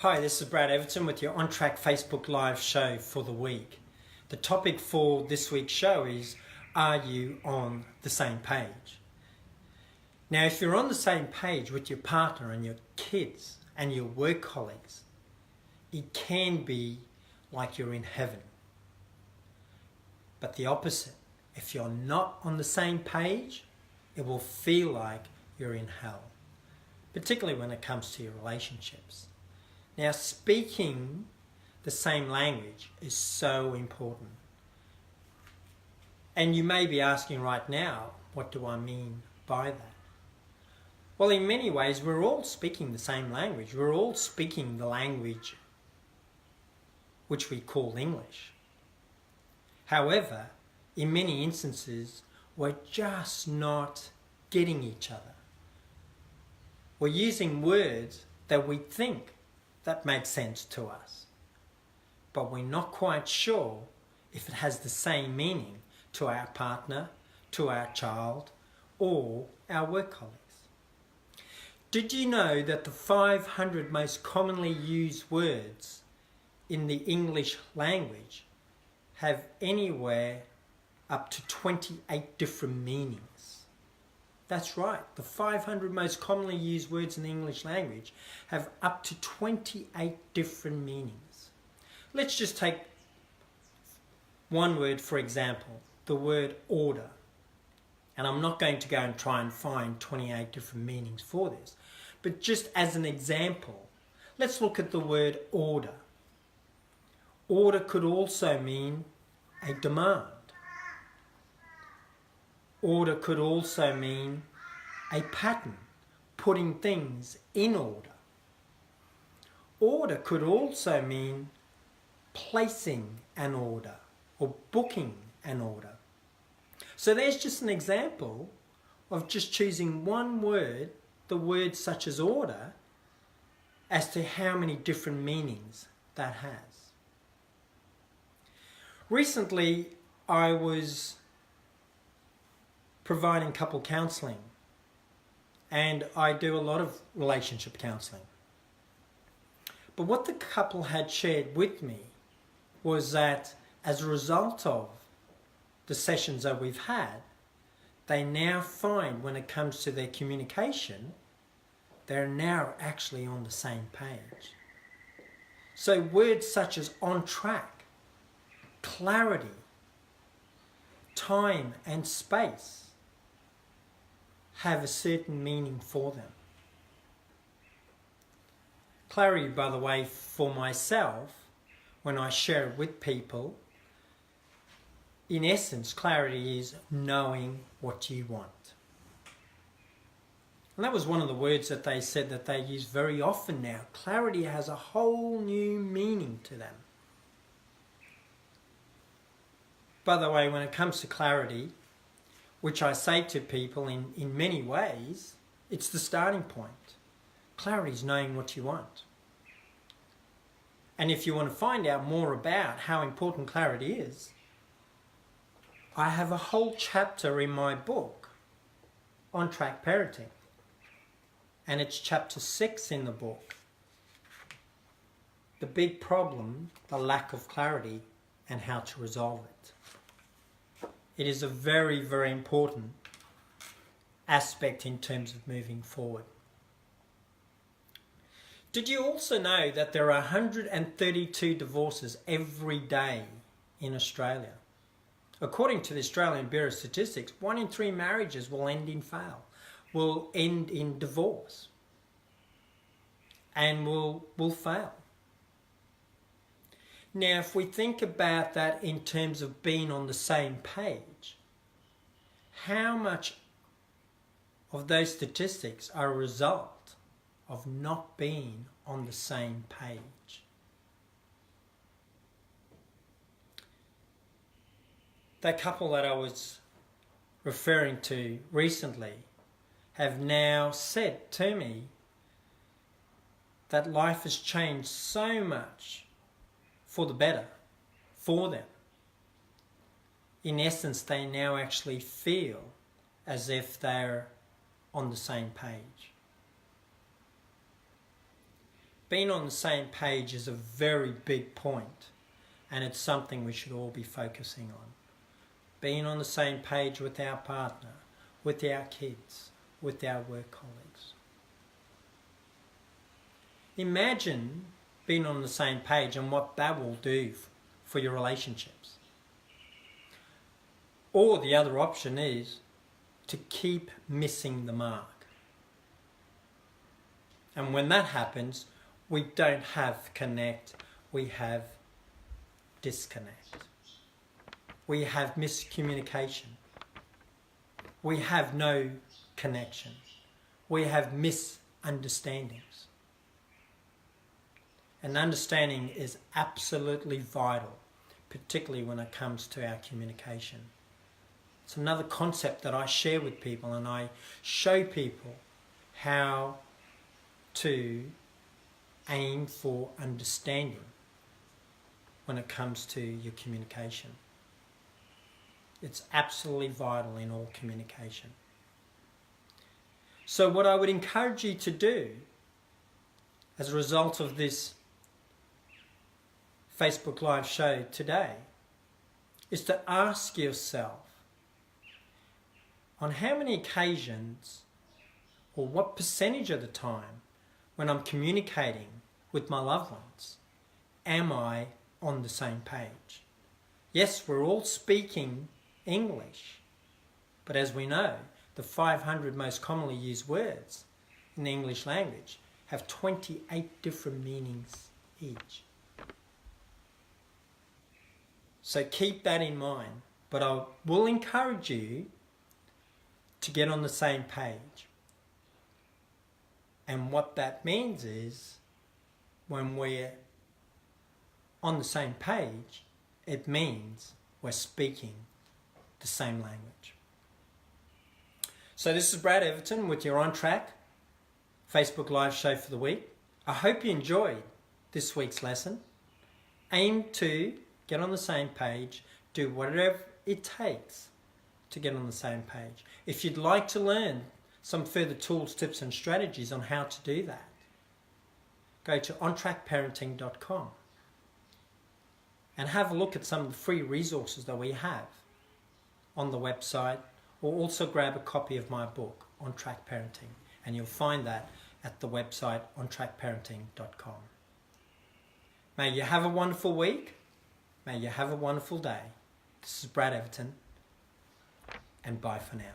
Hi, this is Brad Everton with your On Track Facebook Live show for the week. The topic for this week's show is, are you on the same page? Now, if you're on the same page with your partner and your kids and your work colleagues, it can be like you're in heaven. But the opposite, if you're not on the same page, it will feel like you're in hell, particularly when it comes to your relationships. Now, speaking the same language is so important. And you may be asking right now, what do I mean by that? Well, in many ways, we're all speaking the same language. We're all speaking the language which we call English. However, in many instances, we're just not getting each other. We're using words that we think that makes sense to us, but we're not quite sure if it has the same meaning to our partner, to our child, or our work colleagues. Did you know that the 500 most commonly used words in the English language have anywhere up to 28 different meanings? That's right, the 500 most commonly used words in the English language have up to 28 different meanings. Let's just take one word for example, the word order. And I'm not going to go and try and find 28 different meanings for this, but just as an example, let's look at the word order. Order could also mean a demand. Order could also mean a pattern, putting things in order. Order could also mean placing an order or booking an order. So there's just an example of just choosing one word, the word such as order, as to how many different meanings that has. Recently, I was providing couple counselling, and I do a lot of relationship counselling. But what the couple had shared with me was that as a result of the sessions that we've had, they now find when it comes to their communication, they're now actually on the same page. So words such as on track, clarity, time and space have a certain meaning for them. Clarity, by the way, for myself, when I share it with people, in essence, clarity is knowing what you want. And that was one of the words that they said that they use very often now. Clarity has a whole new meaning to them. By the way, when it comes to clarity, which I say to people in many ways, it's the starting point. Clarity is knowing what you want. And if you want to find out more about how important clarity is, I have a whole chapter in my book, On Track Parenting. And it's chapter 6 in the book. The big problem, the lack of clarity, and how to resolve it. It is a very, very important aspect in terms of moving forward. Did you also know that there are 132 divorces every day in Australia? According to the Australian Bureau of Statistics, 1 in 3 marriages will end in divorce and will fail. Now, if we think about that in terms of being on the same page, how much of those statistics are a result of not being on the same page? That couple that I was referring to recently have now said to me that life has changed so much for the better, for them. In essence, they now actually feel as if they're on the same page. being on the same page is a very big point, and it's something we should all be focusing on. Being on the same page with our partner, with our kids, with our work colleagues. Imagine being on the same page and what that will do for your relationships. Or the other option is to keep missing the mark. And when that happens, we don't have connect, we have disconnect. We have miscommunication. We have no connection. We have misunderstandings. And understanding is absolutely vital, particularly when it comes to our communication. It's another concept that I share with people, and I show people how to aim for understanding when it comes to your communication. It's absolutely vital in all communication. So what I would encourage you to do as a result of this Facebook Live show today is to ask yourself, on how many occasions or what percentage of the time when I'm communicating with my loved ones am I on the same page? Yes, we're all speaking English, but as we know, the 500 most commonly used words in the English language have 28 different meanings each. So keep that in mind, but I will encourage you to get on the same page. And what that means is, when we're on the same page, it means we're speaking the same language. So this is Brad Everton with your On Track Facebook Live show for the week. I hope you enjoyed this week's lesson. Aim to get on the same page, do whatever it takes to get on the same page. If you'd like to learn some further tools, tips and strategies on how to do that, go to ontrackparenting.com and have a look at some of the free resources that we have on the website, or also grab a copy of my book, On Track Parenting, and you'll find that at the website ontrackparenting.com. May you have a wonderful week. May you have a wonderful day. This is Brad Everton, and bye for now.